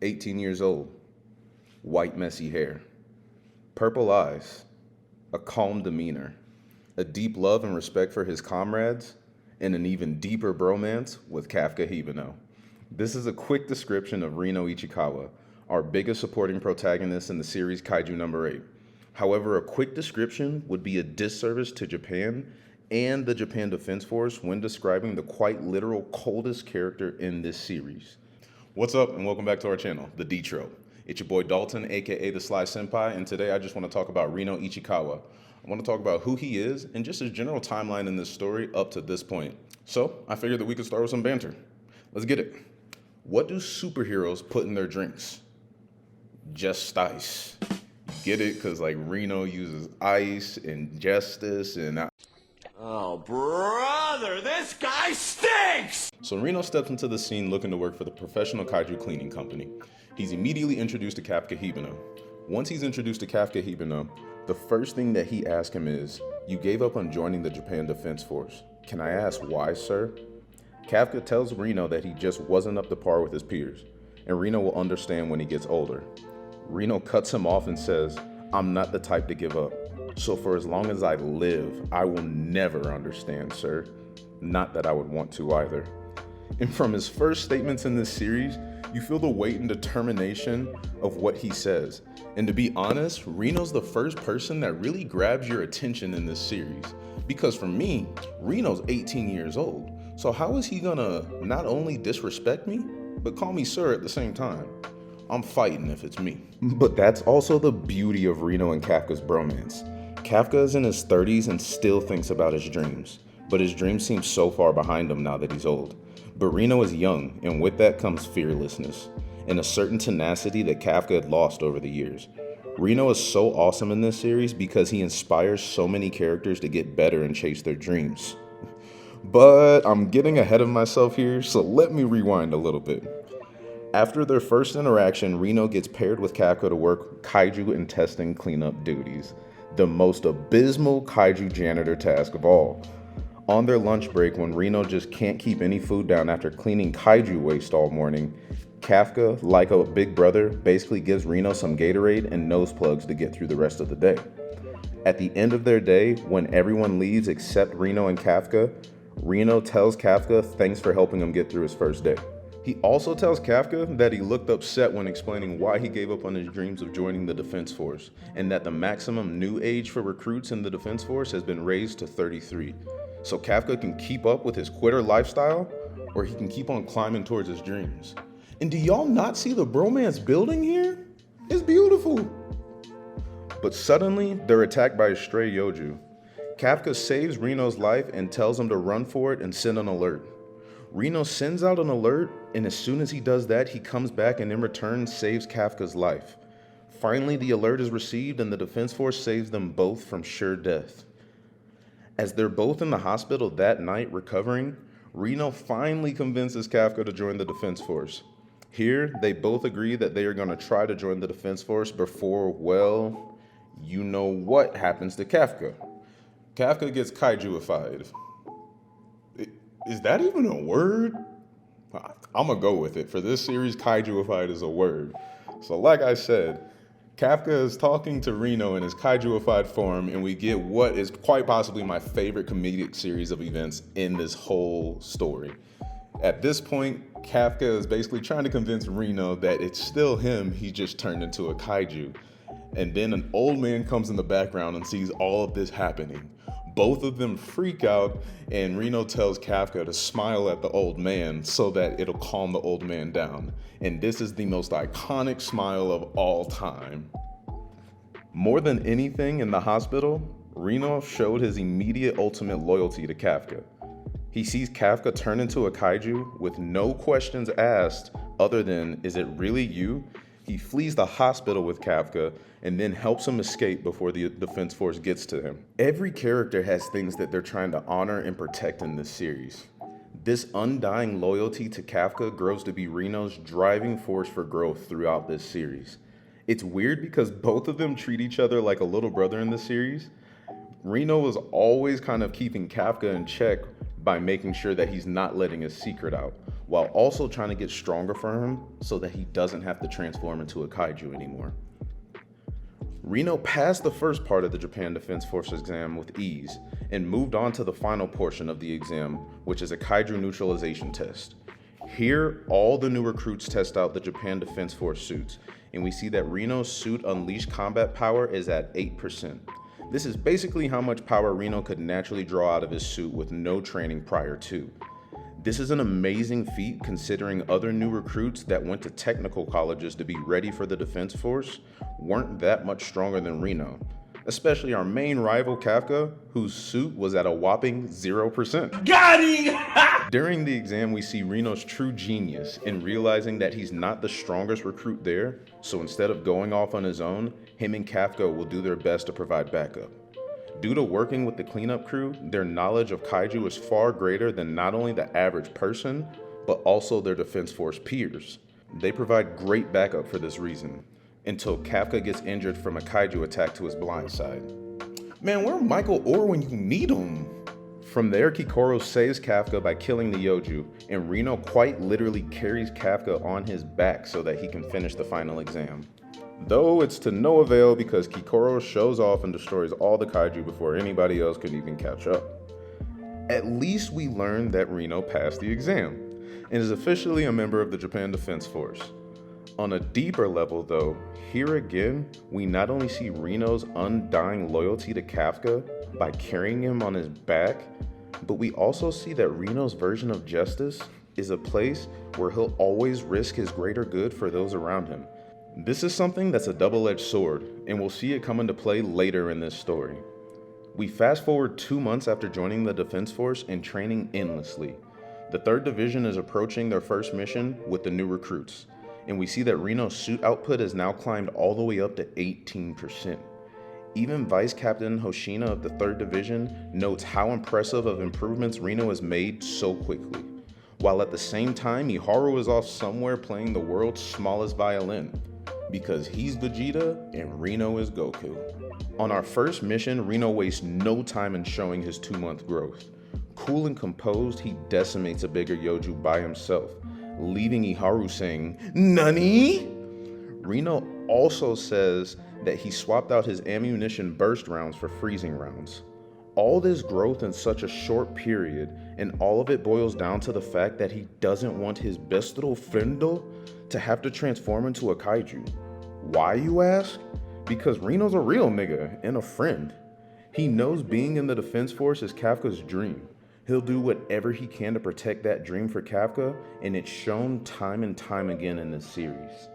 18 years old, white messy hair, purple eyes, a calm demeanor, a deep love and respect for his comrades, and an even deeper bromance with Kafka Hibino. This is a quick description of Reno Ichikawa, our biggest supporting protagonist in the series Kaiju number 8. However, a quick description would be a disservice to Japan and the Japan Defense Force when describing the quite literal coldest character in this series. What's up and welcome back to our channel, The D-Trope. It's your boy Dalton, aka The Sly Senpai, and today I just want to talk about Reno Ichikawa. I want to talk about who he is and just his general timeline in this story up to this point. So I figured that we could start with some banter. Let's get it. What do superheroes put in their drinks? Just ice. You get it? Because like Reno uses ice and justice and... Oh, brother, this guy stinks! So Reno steps into the scene looking to work for the professional Kaiju cleaning company. He's immediately introduced to Kafka Hibino. Once he's introduced to Kafka Hibino, the first thing that he asks him is, "You gave up on joining the Japan Defense Force. Can I ask why, sir?" Kafka tells Reno that he just wasn't up to par with his peers, and Reno will understand when he gets older. Reno cuts him off and says, "I'm not the type to give up. So for as long as I live, I will never understand, sir. Not that I would want to either." And from his first statements in this series, you feel the weight and determination of what he says. And to be honest, Reno's the first person that really grabs your attention in this series. Because for me, Reno's 18 years old. So how is he gonna not only disrespect me, but call me sir at the same time? I'm fighting if it's me. But that's also the beauty of Reno and Kafka's bromance. Kafka is in his 30s and still thinks about his dreams, but his dreams seem so far behind him now that he's old. But Reno is young, and with that comes fearlessness, and a certain tenacity that Kafka had lost over the years. Reno is so awesome in this series because he inspires so many characters to get better and chase their dreams. But I'm getting ahead of myself here, so let me rewind a little bit. After their first interaction, Reno gets paired with Kafka to work Kaiju and testing cleanup duties. The most abysmal Kaiju janitor task of all. On their lunch break, when Reno just can't keep any food down after cleaning Kaiju waste all morning, Kafka, like a big brother, basically gives Reno some Gatorade and nose plugs to get through the rest of the day. At the end of their day, when everyone leaves except Reno and Kafka, Reno tells Kafka thanks for helping him get through his first day. He also tells Kafka that he looked upset when explaining why he gave up on his dreams of joining the Defense Force, and that the maximum new age for recruits in the Defense Force has been raised to 33. So Kafka can keep up with his quitter lifestyle, or he can keep on climbing towards his dreams. And do y'all not see the bromance building here? It's beautiful. But suddenly, they're attacked by a stray Yoju. Kafka saves Reno's life and tells him to run for it and send an alert. Reno sends out an alert, and as soon as he does that, he comes back and in return saves Kafka's life. Finally, the alert is received and the Defense Force saves them both from sure death. As they're both in the hospital that night recovering, Reno finally convinces Kafka to join the Defense Force. Here, they both agree that they are going to try to join the Defense Force before, well, you know what happens to Kafka. Kafka gets Kaijuified. Is that even a word? I'm gonna go with it. For this series, Kaijuified is a word. So like I said, Kafka is talking to Reno in his Kaijuified form, and we get what is quite possibly my favorite comedic series of events in this whole story. At this point, Kafka is basically trying to convince Reno that it's still him, he just turned into a kaiju. And then an old man comes in the background and sees all of this happening. Both of them freak out, and Reno tells Kafka to smile at the old man so that it'll calm the old man down. And this is the most iconic smile of all time. More than anything in the hospital, Reno showed his immediate ultimate loyalty to Kafka. He sees Kafka turn into a kaiju with no questions asked other than, "Is it really you?" He flees the hospital with Kafka and then helps him escape before the Defense Force gets to him. Every character has things that they're trying to honor and protect in this series. This undying loyalty to Kafka grows to be Reno's driving force for growth throughout this series. It's weird because both of them treat each other like a little brother in the series. Reno was always kind of keeping Kafka in check by making sure that he's not letting his secret out, while also trying to get stronger for him so that he doesn't have to transform into a kaiju anymore. Reno passed the first part of the Japan Defense Force exam with ease and moved on to the final portion of the exam, which is a kaiju neutralization test. Here, all the new recruits test out the Japan Defense Force suits, and we see that Reno's suit unleashed combat power is at 8%. This is basically how much power Reno could naturally draw out of his suit with no training prior to. This is an amazing feat considering other new recruits that went to technical colleges to be ready for the Defense Force weren't that much stronger than Reno, especially our main rival Kafka, whose suit was at a whopping 0%. Got him! During the exam, we see Reno's true genius in realizing that he's not the strongest recruit there, so instead of going off on his own, him and Kafka will do their best to provide backup. Due to working with the cleanup crew, their knowledge of kaiju is far greater than not only the average person, but also their Defense Force peers. They provide great backup for this reason, until Kafka gets injured from a kaiju attack to his blind side. Man, where Michael Orr when you need him? From there, Kikoru saves Kafka by killing the Yoju, and Reno quite literally carries Kafka on his back so that he can finish the final exam. Though it's to no avail because Kikoru shows off and destroys all the kaiju before anybody else could even catch up. At least we learned that Reno passed the exam, and is officially a member of the Japan Defense Force. On a deeper level though, here again, we not only see Reno's undying loyalty to Kafka by carrying him on his back, but we also see that Reno's version of justice is a place where he'll always risk his greater good for those around him. This is something that's a double-edged sword, and we'll see it come into play later in this story. We fast forward 2 months after joining the Defense Force and training endlessly. The 3rd Division is approaching their first mission with the new recruits, and we see that Reno's suit output has now climbed all the way up to 18%. Even Vice Captain Hoshina of the 3rd Division notes how impressive of improvements Reno has made so quickly, while at the same time Iharu is off somewhere playing the world's smallest violin, because he's Vegeta and Reno is Goku. On our first mission, Reno wastes no time in showing his 2-month growth. Cool and composed, he decimates a bigger Yoju by himself, leaving Iharu saying, "Nani?" Reno also says that he swapped out his ammunition burst rounds for freezing rounds. All this growth in such a short period, and all of it boils down to the fact that he doesn't want his best little friendo to have to transform into a kaiju. Why, you ask? Because Reno's a real nigga and a friend. He knows being in the Defense Force is Kafka's dream. He'll do whatever he can to protect that dream for Kafka, and it's shown time and time again in this series.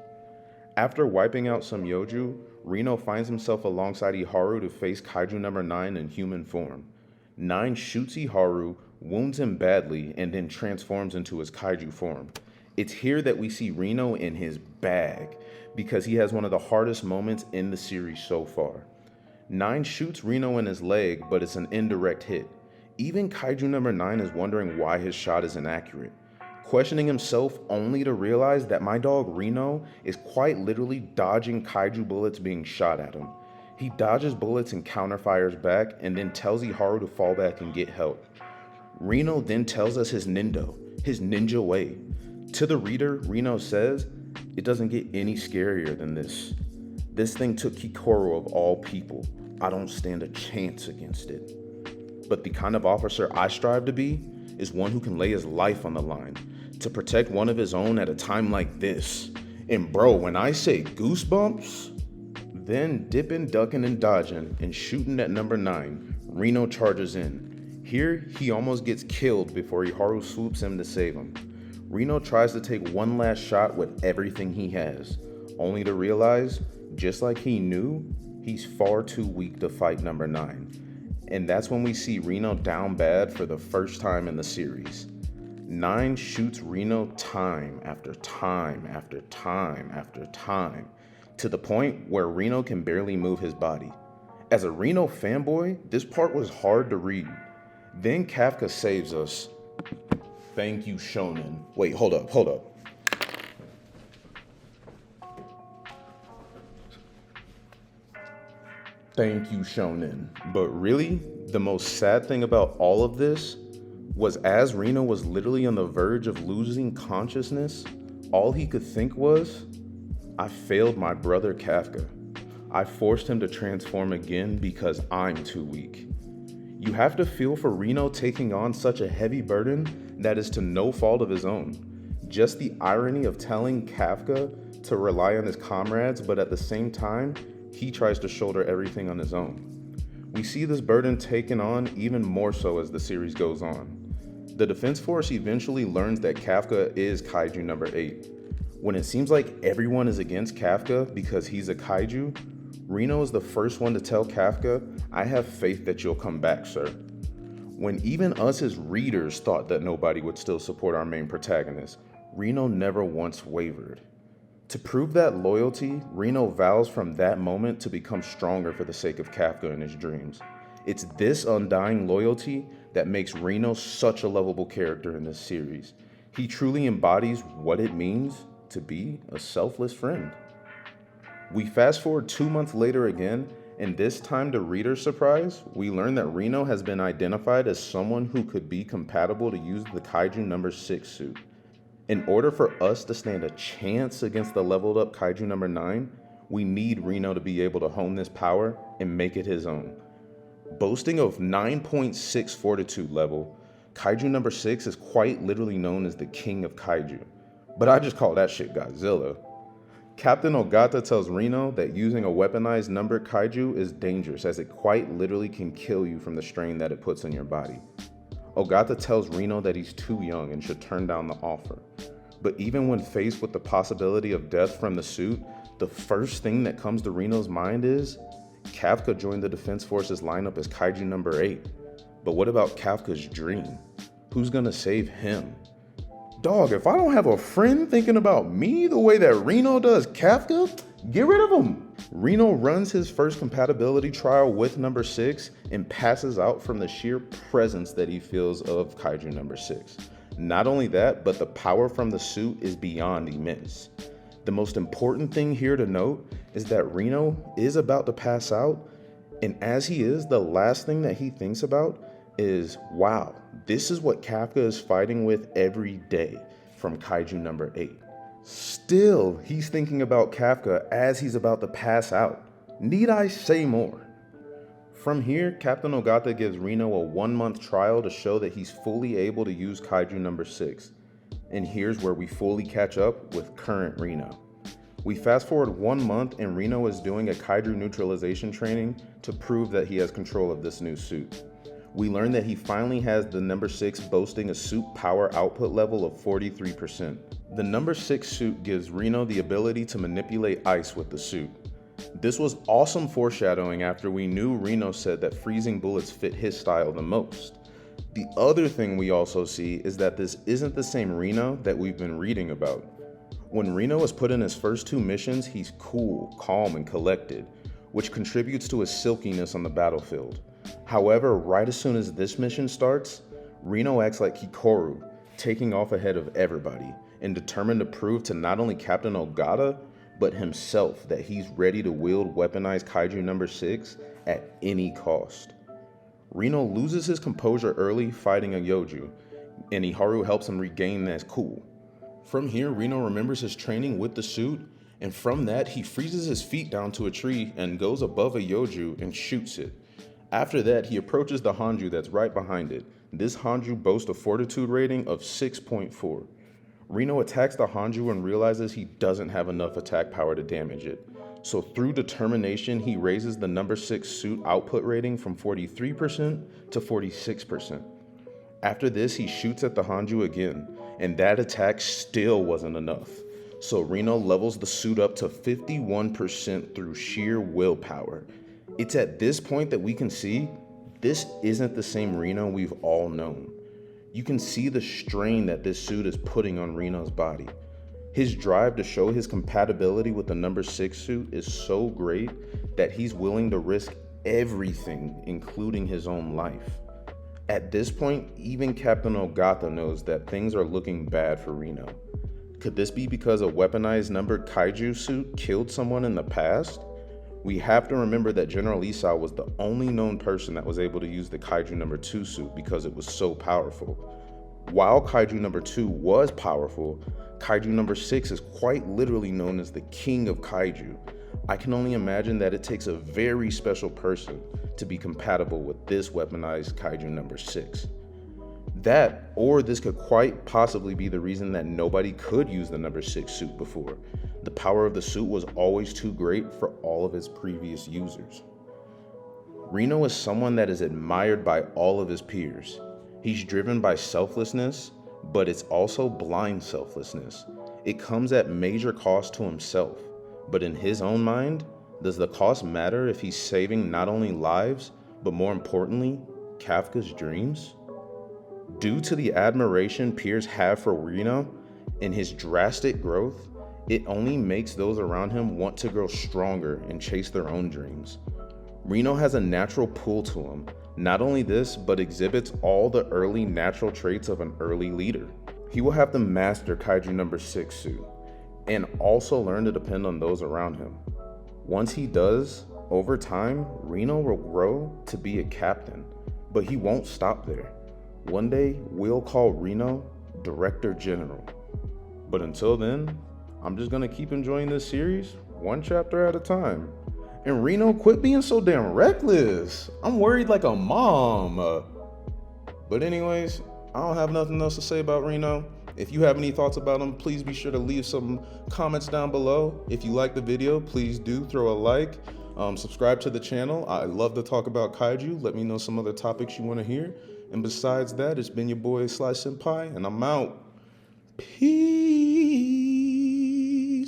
After wiping out some Yoju, Reno finds himself alongside Iharu to face Kaiju number 9 in human form. 9 shoots Iharu, wounds him badly, and then transforms into his Kaiju form. It's here that we see Reno in his bag, because he has one of the hardest moments in the series so far. 9 shoots Reno in his leg, but it's an indirect hit. Even Kaiju number 9 is wondering why his shot is inaccurate, questioning himself only to realize that my dog Reno is quite literally dodging Kaiju bullets being shot at him. He dodges bullets and counterfires back, and then tells Iharu to fall back and get help. Reno then tells us his ninja way. To the reader, Reno says, "It doesn't get any scarier than this. This thing took Kikoru of all people. I don't stand a chance against it. But the kind of officer I strive to be is one who can lay his life on the line to protect one of his own at a time like this. And bro, when I say goosebumps," then dipping, ducking, and dodging and shooting at number 9, Reno charges in. Here, he almost gets killed before Iharu swoops him to save him. Reno tries to take one last shot with everything he has, only to realize, just like he knew, he's far too weak to fight number 9. And that's when we see Reno down bad for the first time in the series. 9 shoots Reno time after time after time after time, to the point where Reno can barely move his body. As a Reno fanboy, this part was hard to read. Then Kafka saves us. Thank you, Shonen. Wait, hold up. Thank you, Shonen. But really, the most sad thing about all of this was as Reno was literally on the verge of losing consciousness, all he could think was, I failed my brother Kafka. I forced him to transform again because I'm too weak. You have to feel for Reno taking on such a heavy burden that is to no fault of his own. Just the irony of telling Kafka to rely on his comrades, but at the same time, he tries to shoulder everything on his own. We see this burden taken on even more so as the series goes on. The Defense Force eventually learns that Kafka is Kaiju number 8. When it seems like everyone is against Kafka because he's a Kaiju, Reno is the first one to tell Kafka, I have faith that you'll come back, sir. When even us as readers thought that nobody would still support our main protagonist, Reno never once wavered. To prove that loyalty, Reno vows from that moment to become stronger for the sake of Kafka and his dreams. It's this undying loyalty that makes Reno such a lovable character in this series. He truly embodies what it means to be a selfless friend. We fast forward 2 months later again, and this time to reader's surprise, we learn that Reno has been identified as someone who could be compatible to use the Kaiju number 6 suit. In order for us to stand a chance against the leveled up Kaiju number 9, we need Reno to be able to hone this power and make it his own. Boasting of 9.6 fortitude level, Kaiju number 6 is quite literally known as the king of Kaiju. But I just call that shit Godzilla. Captain Ogata tells Reno that using a weaponized numbered Kaiju is dangerous as it quite literally can kill you from the strain that it puts on your body. Ogata tells Reno that he's too young and should turn down the offer. But even when faced with the possibility of death from the suit, the first thing that comes to Reno's mind is, Kafka joined the Defense Force's lineup as Kaiju number 8. But what about Kafka's dream? Who's gonna save him? Dog, if I don't have a friend thinking about me the way that Reno does Kafka, get rid of him. Reno runs his first compatibility trial with number 6 and passes out from the sheer presence that he feels of Kaiju number 6. Not only that, but the power from the suit is beyond immense. The most important thing here to note is that Reno is about to pass out, and as he is, the last thing that he thinks about is, wow, this is what Kafka is fighting with every day from Kaiju number 8. Still, he's thinking about Kafka as he's about to pass out. Need I say more? From here, Captain Ogata gives Reno a 1-month trial to show that he's fully able to use Kaiju number 6. And here's where we fully catch up with current Reno. We fast forward 1 month and Reno is doing a Kaiju neutralization training to prove that he has control of this new suit. We learn that he finally has the number 6 boasting a suit power output level of 43%. The number 6 suit gives Reno the ability to manipulate ice with the suit. This was awesome foreshadowing after we knew Reno said that freezing bullets fit his style the most. The other thing we also see is that this isn't the same Reno that we've been reading about. When Reno was put in his first 2 missions, he's cool, calm, and collected, which contributes to his silkiness on the battlefield. However, right as soon as this mission starts, Reno acts like Kikoru, taking off ahead of everybody, and determined to prove to not only Captain Ogata, but himself that he's ready to wield weaponized Kaiju number 6 at any cost. Reno loses his composure early fighting a Yoju, and Iharu helps him regain that cool. From here, Reno remembers his training with the suit, and from that, he freezes his feet down to a tree and goes above a Yoju and shoots it. After that, he approaches the Hanju that's right behind it. This Hanju boasts a fortitude rating of 6.4. Reno attacks the Hanju and realizes he doesn't have enough attack power to damage it. So through determination, he raises the number 6 suit output rating from 43% to 46%. After this, he shoots at the Hanju again, and that attack still wasn't enough. So Reno levels the suit up to 51% through sheer willpower. It's at this point that we can see this isn't the same Reno we've all known. You can see the strain that this suit is putting on Reno's body. His drive to show his compatibility with the number 6 suit is so great that he's willing to risk everything, including his own life. At this point, even Captain Ogata knows that things are looking bad for Reno. Could this be because a weaponized numbered Kaiju suit killed someone in the past? We have to remember that General Isao was the only known person that was able to use the Kaiju number 2 suit because it was so powerful. While Kaiju number 2 was powerful, Kaiju number 6 is quite literally known as the king of Kaiju. I can only imagine that it takes a very special person to be compatible with this weaponized Kaiju number 6. That, or this could quite possibly be the reason that nobody could use the number 6 suit before. The power of the suit was always too great for all of its previous users. Reno is someone that is admired by all of his peers. He's driven by selflessness, but it's also blind selflessness. It comes at major cost to himself, but in his own mind, does the cost matter if he's saving not only lives, but more importantly, Kafka's dreams? Due to the admiration peers have for Reno and his drastic growth, it only makes those around him want to grow stronger and chase their own dreams. Reno has a natural pull to him. Not only this, but exhibits all the early natural traits of an early leader. He will have to master Kaiju number 6 suit, and also learn to depend on those around him. Once he does, over time, Reno will grow to be a captain, but he won't stop there. One day, we'll call Reno Director General. But until then, I'm just gonna keep enjoying this series, one chapter at a time. And Reno, quit being so damn reckless. I'm worried like a mom. But anyways, I don't have nothing else to say about Reno. If you have any thoughts about him, please be sure to leave some comments down below. If you like the video, please do throw a like. Subscribe to the channel. I love to talk about Kaiju. Let me know some other topics you want to hear. And besides that, it's been your boy Sly Senpai, and I'm out. Peace.